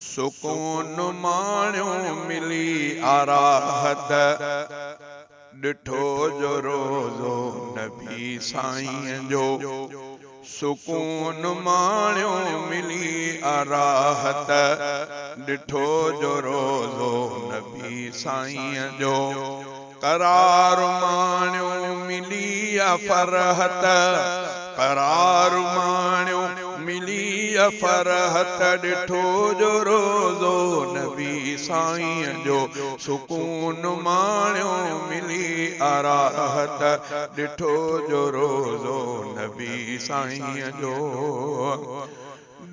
सुकून माण्यो मिली आराहत, ॾिठो जो रोज़ो नबी साईं जो। सुकून माण्यो मिली आराहत, ॾिठो जो रोज़ो नबी साईं जो। करार माण्यो मिली फरहत, करार माण्यो मिली फरहत, ॾिठो जो रोज़ो नबी साईं जो। सुकून माण्यो मिली आराहत, ॾिठो जो रोज़ो नबी साईं जो।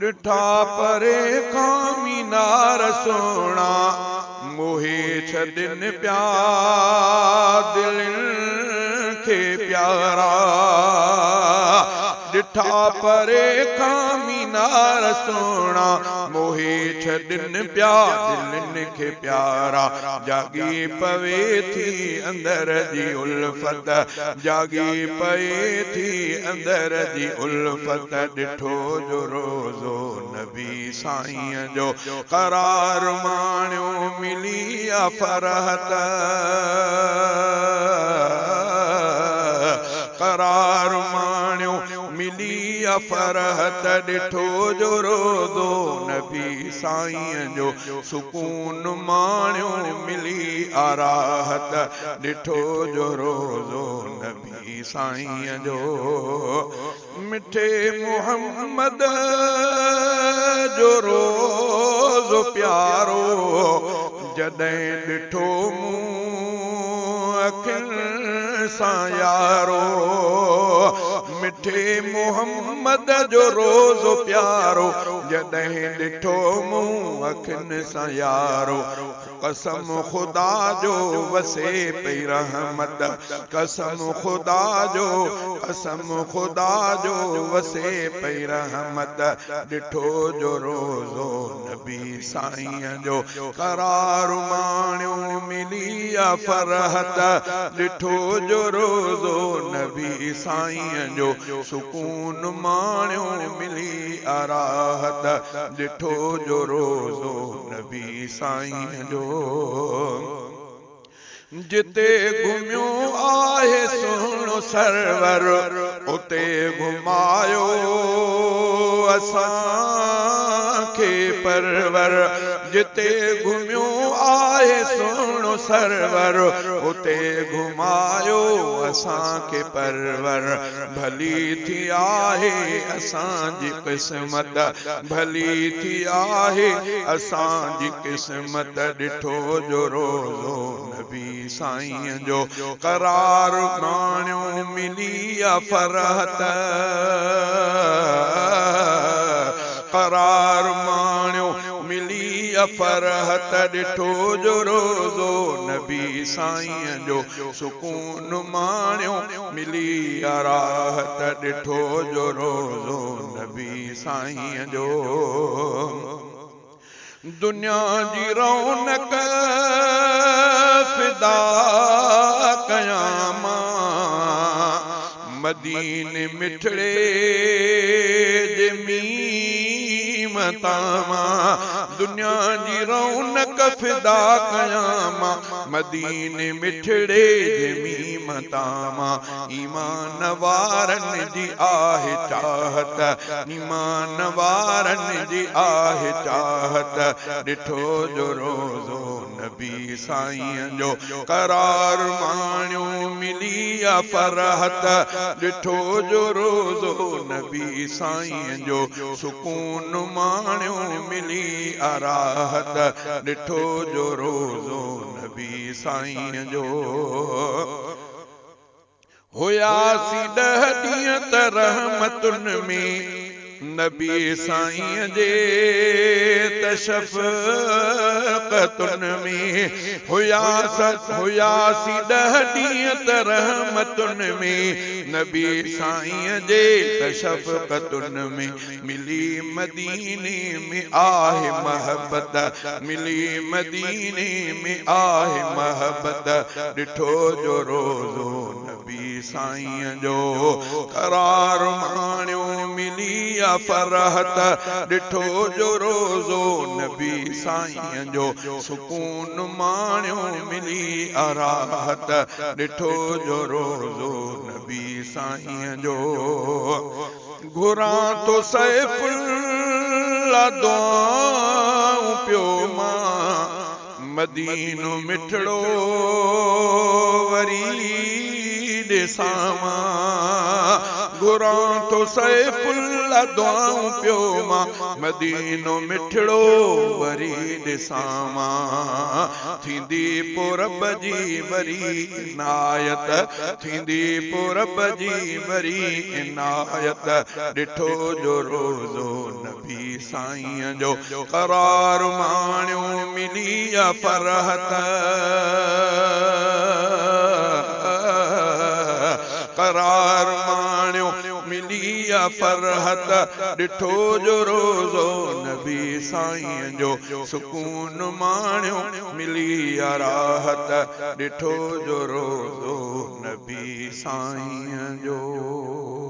ॾिठा परे खां मीनार सोणा, मोहे छॾनि प्या दिलनि खे प्यारा। ॾिठा परे खां मीनार सोणा, मोहे छॾनि प्या दिलनि खे प्यारा। जागी पवे थी अंदर जी उल्फत, जागी पए थी अंदर जी उल्फत, ॾिठो जो रोज़ो नबी साईं जो। करार माण्यो मिली फरहत, करार माण्यो मिली फरहत, ॾिठो जो रोज़ो नबी साईं जो। सुकून माण्यो मिली आराहत, ॾिठो जो रोज़ो नबी साईं जो। मिठे मोहम्मद जो रोज़ो प्यारो, जॾहिं ॾिठो मूं अखियुनि सां यारो। मिठे मोहम्मद जो रोज़ो प्यारो, जॾहिं ॾिठो मूं अखियुनि सां यारो। कसम खुदा जो वसे पई रहमत, कसम खुदा जो, कसम खुदा जो वसे पई रहमत, ॾिठो जो रोज़ो नबी साईं जो। करार माण्यो मिली फरहत, ॾिठो जो रोज़ो नबी साईं जो। सुकून माण्यो मिली आराहत, ॾिठो जो रोज़ो नबी साईं जो। जिते घुमियो आहे सुहिणो सरवर, उते घुमायो असांखे परवर। जिते घुमियो आहे सुहिणो सरवर, उते घुमायो असांखे परवर। भली थी आहे असांजी क़िस्मत, भली थी आहे असांजी क़िस्मत, ॾिठो जो रोज़ो नबी साईं जो। करार माण्यो मिली फरहत, करार माण्यो मिली फरहत, ॾिठो जो रोज़ो नबी साईं जो। सुकून माण्यो मिली राहत, ॾिठो जो रोज़ो नबी साईं जो। दुनिया जी रौनक फिदा कयां मां, मदीने मिठड़े जे मीम तां। दुनिया जी रौनक फिदा कयां मां, मदीने मिठड़े जे मीम तां। ईमान वारनि जी आहे चाहत, ईमान वारनि जी आहे चाहत, ॾिठो जो रोज़ो नबी साईं जो। करार माण्यो मिली फरहत, ॾिठो जो रोज़ो नबी साईं जो। सुकून माण्यो मिली आराहत, ॾिठो जो रोज़ो नबी साईं जो। हुयासीं 10 ॾींहं त रहमतुनि में, नबी साईं जे तशफ़क़तुनि में। हुयासीं 10 ॾींहं त रहमतुनि में, नबी साईं जे तशफ़क़तुनि में। मिली मदीने में आहे महबत, मिली मदीने में आहे महबत, ॾिठो जो रोज़ो नबी साईं जो करार माण्यो मिली आ फरहत ॾिठो जो रोज़ो नबी साईं जो सुकून माण्यो मिली आ राहत ॾिठो जो रोज़ो नबी साईं जो घुरां तो सैफुल्ला दुआऊं पियो मां मदीनो मिठड़ो वरी ॾिसां मां घुरां तो सैफुल्ला दुआऊं पियो मां मदीनो मिठड़ो वरी ॾिसां मां थींदी पो रब जी वरी इनायत थींदी पो रब जी वरी इनायत ॾिठो जो रोज़ो नबी साईं जो करार माण्यो मिली आ फरहत करार माण्यो मिली आ फरहत ॾिठो जो रोज़ो नबी साईं जो सुकून माण्यो मिली आ राहत ॾिठो जो रोज़ो नबी साईं जो।